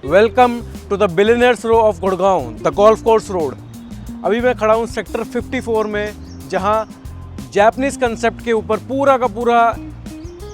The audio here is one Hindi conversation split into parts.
Welcome to the billionaires row of Gurgaon, the golf course road. अभी मैं खड़ा हूँ सेक्टर 54 में, जहाँ जापानीज़ कंसेप्ट के ऊपर पूरा का पूरा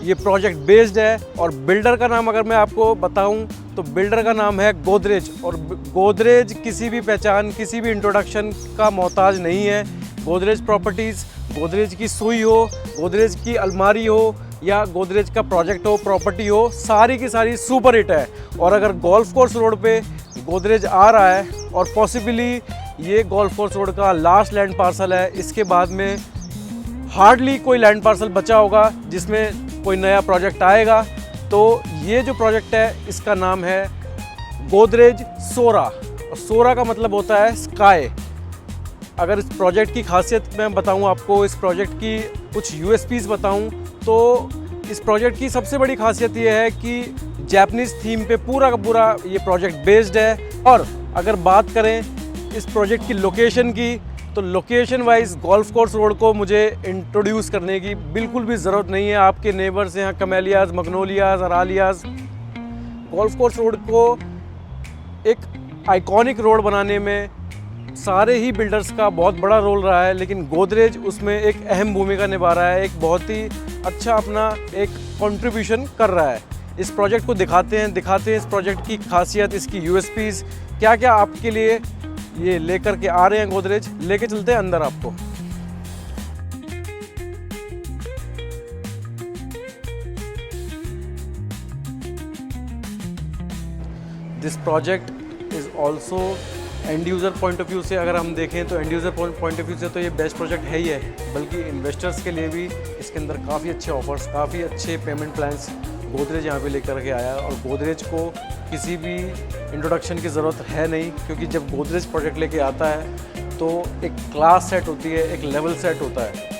ये प्रोजेक्ट बेस्ड है। और बिल्डर का नाम अगर मैं आपको बताऊं तो बिल्डर का नाम है गोदरेज। और गोदरेज किसी भी पहचान, किसी भी इंट्रोडक्शन का मोहताज नहीं है। गोदरेज प्रॉपर्टीज़, गोदरेज की सुई हो, गोदरेज की अलमारी हो या गोदरेज का प्रोजेक्ट हो, प्रॉपर्टी हो, सारी की सारी सुपर हिट है। और अगर गोल्फ कोर्स रोड पे गोदरेज आ रहा है और पॉसिबली ये गोल्फ कोर्स रोड का लास्ट लैंड पार्सल है, इसके बाद में हार्डली कोई लैंड पार्सल बचा होगा जिसमें कोई नया प्रोजेक्ट आएगा। तो ये जो प्रोजेक्ट है इसका नाम है गोदरेज सोरा। और सोरा का मतलब होता है स्काई। अगर इस प्रोजेक्ट की खासियत मैं बताऊं आपको, इस प्रोजेक्ट की कुछ यूएसपीज़ बताऊं तो इस प्रोजेक्ट की सबसे बड़ी खासियत ये है कि जापानीज़ थीम पे पूरा का पूरा ये प्रोजेक्ट बेस्ड है। और अगर बात करें इस प्रोजेक्ट की लोकेशन की, तो location wise golf course road को मुझे इंट्रोड्यूस करने की बिल्कुल भी ज़रूरत नहीं है। आपके नेबर्स हैं कमेलियाज़, मगनोलियाज़, अरालियाज़। गोल्फ कोर्स रोड को एक आइकॉनिक रोड बनाने में सारे ही बिल्डर्स का बहुत बड़ा रोल रहा है, लेकिन गोदरेज उसमें एक अहम भूमिका निभा रहा है। एक बहुत ही अच्छा अपना एक कंट्रीब्यूशन कर रहा है। इस प्रोजेक्ट को दिखाते हैं इस प्रोजेक्ट की खासियत, इसकी यूएसपीज़ क्या क्या आपके लिए ये लेकर के आ रहे हैं। गोदरेज लेके चलते हैं अंदर आपको। This project is also end user point of view से अगर हम देखें तो end user point of view से तो ये बेस्ट प्रोजेक्ट है ही है, बल्कि इन्वेस्टर्स के लिए भी इसके अंदर काफ़ी अच्छे ऑफर्स, काफ़ी अच्छे पेमेंट प्लान्स गोदरेज यहाँ पे लेकर के आया है। और गोदरेज को किसी भी इंट्रोडक्शन की ज़रूरत है नहीं, क्योंकि जब गोदरेज प्रोजेक्ट लेके आता है तो एक क्लास सेट होती है, एक लेवल सेट होता है।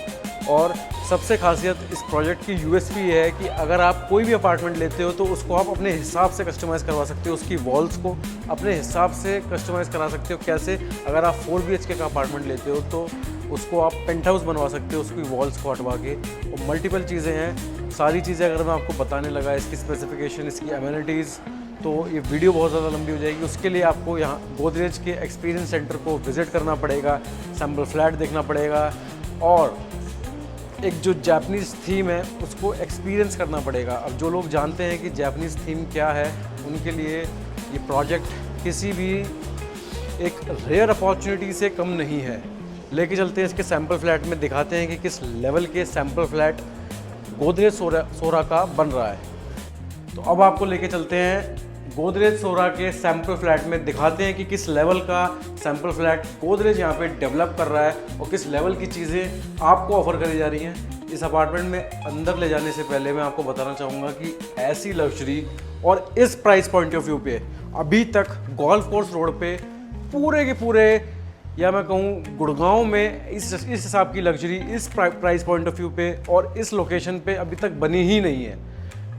और सबसे खासियत इस प्रोजेक्ट की यूएसपी ये है कि अगर आप कोई भी अपार्टमेंट लेते हो तो उसको आप अपने हिसाब से कस्टमाइज़ करवा सकते हो, उसकी वॉल्स को अपने हिसाब से कस्टमाइज़ करा सकते हो। कैसे? अगर आप 4 BHK का अपार्टमेंट लेते हो तो उसको आप पेंट हाउस बनवा सकते हो, उसकी वॉल्स को हटवा के। और मल्टीपल चीज़ें हैं, सारी चीज़ें अगर मैं आपको बताने लगा, इसकी स्पेसिफिकेशन, इसकी एमिनिटीज़, तो ये वीडियो बहुत ज़्यादा लंबी हो जाएगी। उसके लिए आपको यहाँ गोदरेज के एक्सपीरियंस सेंटर को विज़िट करना पड़ेगा, सैम्पल फ्लैट देखना पड़ेगा और एक जो जापानीज़ थीम है उसको एक्सपीरियंस करना पड़ेगा। अब जो लोग जानते हैं कि जापानीज़ थीम क्या है, उनके लिए ये प्रोजेक्ट किसी भी एक रेयर अपॉर्चुनिटी से कम नहीं है। लेके चलते हैं इसके सैम्पल फ्लैट में, दिखाते हैं कि किस लेवल के सैम्पल फ्लैट गोदरेज सोरा का बन रहा है। तो अब आपको लेके चलते हैं गोदरेज सोरा के सैम्पल फ्लैट में, दिखाते हैं कि किस लेवल का सैम्पल फ्लैट गोदरेज यहाँ पे डेवलप कर रहा है और किस लेवल की चीज़ें आपको ऑफर करी जा रही हैं। इस अपार्टमेंट में अंदर ले जाने से पहले मैं आपको बताना चाहूँगा कि ऐसी लग्जरी और इस प्राइस पॉइंट ऑफ व्यू पे अभी तक गोल्फ कोर्स रोड पे पूरे के पूरे, या मैं कहूँ गुड़गांव में इस हिसाब की लग्जरी इस प्राइस पॉइंट ऑफ व्यू पे और इस लोकेशन पे अभी तक बनी ही नहीं है।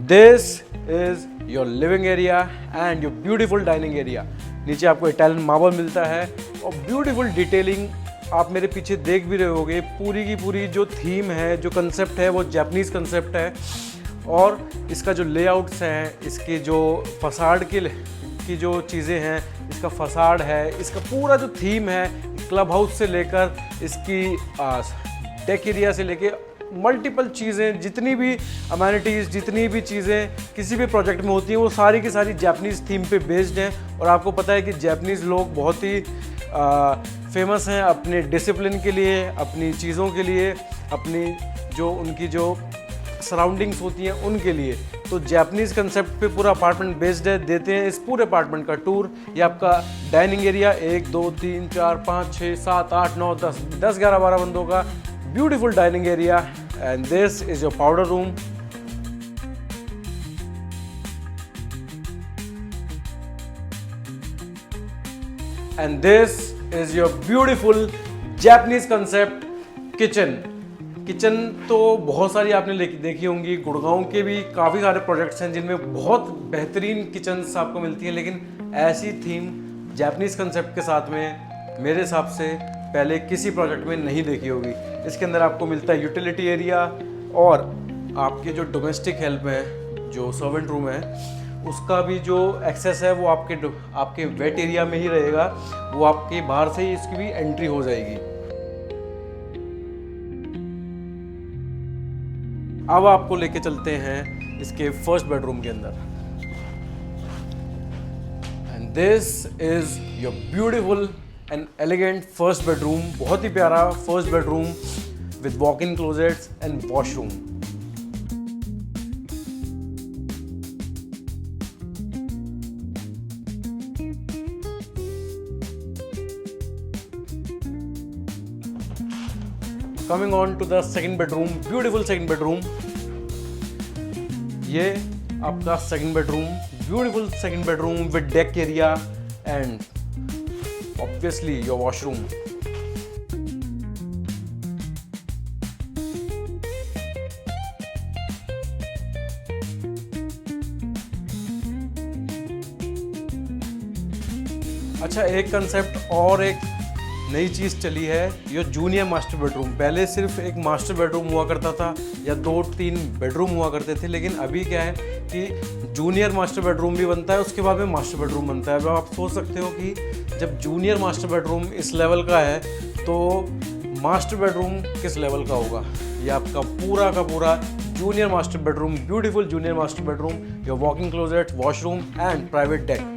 This is your living area and your beautiful dining area. नीचे आपको इटालियन मार्बल मिलता है और ब्यूटीफुल डिटेलिंग आप मेरे पीछे देख भी रहे होगे। पूरी की पूरी जो थीम है, जो कंसेप्ट है, वो जापानीज़ कंसेप्ट है। और इसका जो लेआउट्स हैं, इसके जो फसाड की जो चीज़ें हैं, इसका फसाड है, इसका पूरा जो थीम है, क्लब हाउस से लेकर इसकी डेक एरिया से लेकर मल्टीपल चीज़ें, जितनी भी अमेनिटीज़, जितनी भी चीज़ें किसी भी प्रोजेक्ट में होती हैं, वो सारी की सारी जापानीज़ थीम पे बेस्ड हैं। और आपको पता है कि जापानीज़ लोग बहुत ही फेमस हैं अपने डिसिप्लिन के लिए, अपनी चीज़ों के लिए, अपनी जो उनकी जो सराउंडिंग्स होती हैं उनके लिए। तो जापानीज़ कंसेप्ट पे पूरा अपार्टमेंट बेस्ड है। देते हैं इस पूरे अपार्टमेंट का टूर। ये आपका डाइनिंग एरिया 1 2 3 4 5 6 7 8 9 10 11 12 बंदों का beautiful dining area. And this is your powder room. And this is your beautiful Japanese concept kitchen. Kitchen तो बहुत सारी आपने देखी होंगी, गुड़गांव के भी काफ़ी सारे प्रोजेक्ट्स हैं जिनमें बहुत बेहतरीन किचन्स आपको मिलती हैं, लेकिन ऐसी थीम जापानीज कंसेप्ट के साथ में मेरे हिसाब से पहले किसी प्रोजेक्ट में नहीं देखी होगी। इसके अंदर आपको मिलता है यूटिलिटी एरिया और आपके जो डोमेस्टिक हेल्प है, जो सर्वेंट रूम है, उसका भी जो एक्सेस है वो आपके वेट एरिया में ही रहेगा, वो आपके बाहर से ही इसकी भी एंट्री हो जाएगी। अब आपको लेके चलते हैं इसके फर्स्ट बेडरूम के अंदर। And this is your beautiful and elegant first bedroom. बहुत ही प्यारा first bedroom with walk in closets and washroom. Coming on to the second bedroom, beautiful second bedroom। ये आपका second bedroom, beautiful second bedroom with deck area and obviously your washroom। अच्छा, एक कंसेप्ट और एक नई चीज़ चली है, ये जूनियर मास्टर बेडरूम। पहले सिर्फ एक मास्टर बेडरूम हुआ करता था या 2-3 बेडरूम हुआ करते थे, लेकिन अभी क्या है कि जूनियर मास्टर बेडरूम भी बनता है, उसके बाद में मास्टर बेडरूम बनता है। अब आप सोच सकते हो कि जब जूनियर मास्टर बेडरूम इस लेवल का है तो मास्टर बेडरूम किस लेवल का होगा। ये आपका पूरा का पूरा junior master bedroom, beautiful junior master bedroom, your walking closet, washroom and private deck.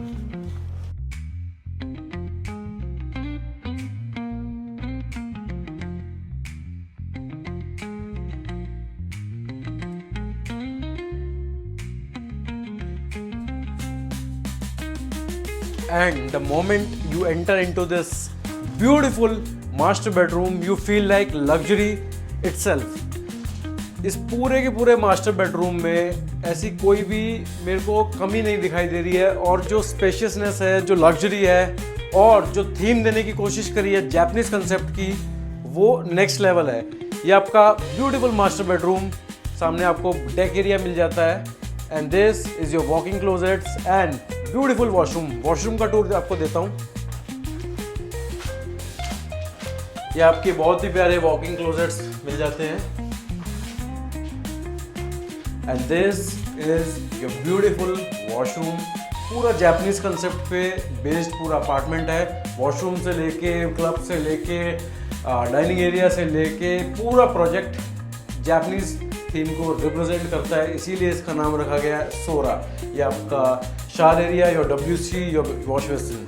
And the moment you enter into this beautiful master bedroom, you feel like luxury itself। इस पूरे के पूरे मास्टर बेडरूम में ऐसी कोई भी मेरे को कमी नहीं दिखाई दे रही है, और जो स्पेशियसनेस है, जो लग्जरी है, और जो थीम देने की कोशिश करी है जापानीज कंसेप्ट की, वो नेक्स्ट लेवल है। ये आपका ब्यूटीफुल मास्टर बेडरूम, सामने आपको डेक एरिया मिल जाता है, and this is your walking closets and beautiful washroom. Washroom का टूर आपको देता हूँ। ये आपके बहुत ही प्यारे वॉकिंग क्लोजेट्स मिल जाते हैं, and this is your beautiful washroom. पूरा जापानीज कंसेप्ट पे बेस्ड पूरा अपार्टमेंट है। वॉशरूम से लेके, क्लब से लेके, डाइनिंग एरिया से लेके, पूरा प्रोजेक्ट जापानीज थीम को रिप्रेजेंट करता है, इसीलिए इसका नाम रखा गया है सोरा। ये आपका शार area, your WC, your wash basin.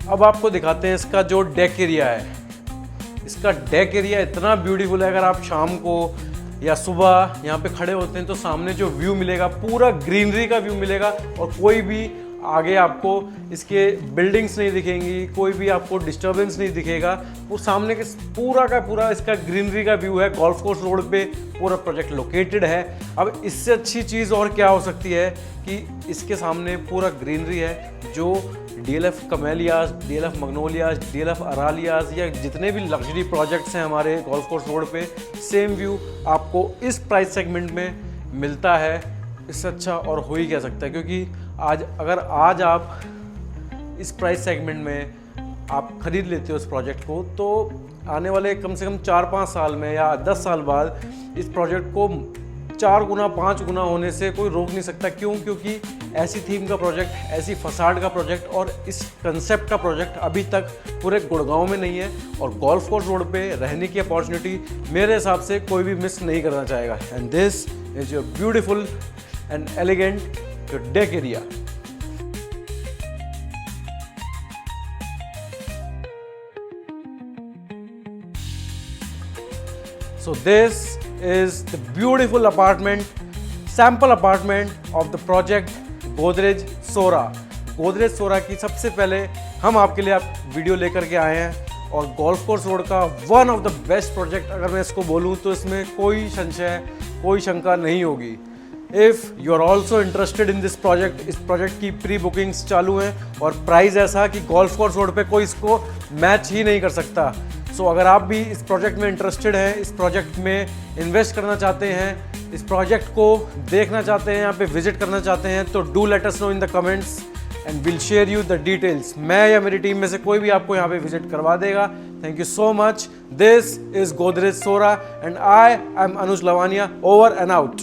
अब आपको दिखाते हैं इसका जो डेक एरिया है। इसका डेक एरिया इतना ब्यूटीफुल है, अगर आप शाम को या सुबह यहाँ पे खड़े होते हैं तो सामने जो व्यू मिलेगा पूरा ग्रीनरी का व्यू मिलेगा, और कोई भी आगे आपको इसके बिल्डिंग्स नहीं दिखेंगी, कोई भी आपको डिस्टर्बेंस नहीं दिखेगा। वो सामने के पूरा का पूरा इसका ग्रीनरी का व्यू है। गोल्फ कोर्स रोड पे पूरा प्रोजेक्ट लोकेटेड है। अब इससे अच्छी चीज़ और क्या हो सकती है कि इसके सामने पूरा ग्रीनरी है। जो DLF कमेलियाज, DLF मग्नोलियाज, DLF अरालियाज या जितने भी लग्जरी प्रोजेक्ट्स हैं हमारे गोल्फ कोर्स रोड पे, सेम व्यू आपको इस प्राइस सेगमेंट में मिलता है। इससे अच्छा और हो ही क्या सकता है, क्योंकि अगर आज आप इस प्राइस सेगमेंट में आप खरीद लेते हो इस प्रोजेक्ट को, तो आने वाले कम से कम 4-5 साल में या 10 साल बाद इस प्रोजेक्ट को 4 गुना 5 गुना होने से कोई रोक नहीं सकता। क्यों? क्योंकि ऐसी थीम का प्रोजेक्ट, ऐसी फसाड का प्रोजेक्ट और इस कंसेप्ट का प्रोजेक्ट अभी तक पूरे गुड़गांव में नहीं है, और गोल्फ कोर्स रोड पे रहने की अपॉर्चुनिटी मेरे हिसाब से कोई भी मिस नहीं करना चाहेगा। And this is your beautiful and elegant deck area. So this is the beautiful apartment, sample apartment of the project Godrej Sora। Godrej Sora की सबसे पहले हम आपके लिए वीडियो लेकर के आए हैं, और गोल्फ कोर्स रोड का one of the best project अगर मैं इसको बोलूँ तो इसमें कोई संशय, कोई शंका नहीं होगी। If you are also interested in this project, इस प्रोजेक्ट की प्री बुकिंग्स चालू हैं, और प्राइस ऐसा कि गोल्फ कोर्स रोड पे कोई इसको मैच ही नहीं कर सकता। सो अगर आप भी इस प्रोजेक्ट में इंटरेस्टेड हैं, इस प्रोजेक्ट में इन्वेस्ट करना चाहते हैं, इस प्रोजेक्ट को देखना चाहते हैं, यहाँ पे विजिट करना चाहते हैं, तो do let us know in the comments and will share you the details. मैं या मेरी टीम में से कोई भी आपको यहाँ पे विजिट करवा देगा। Thank you so much. This is Godrej Sora and I am Anuj Lavania, over and out.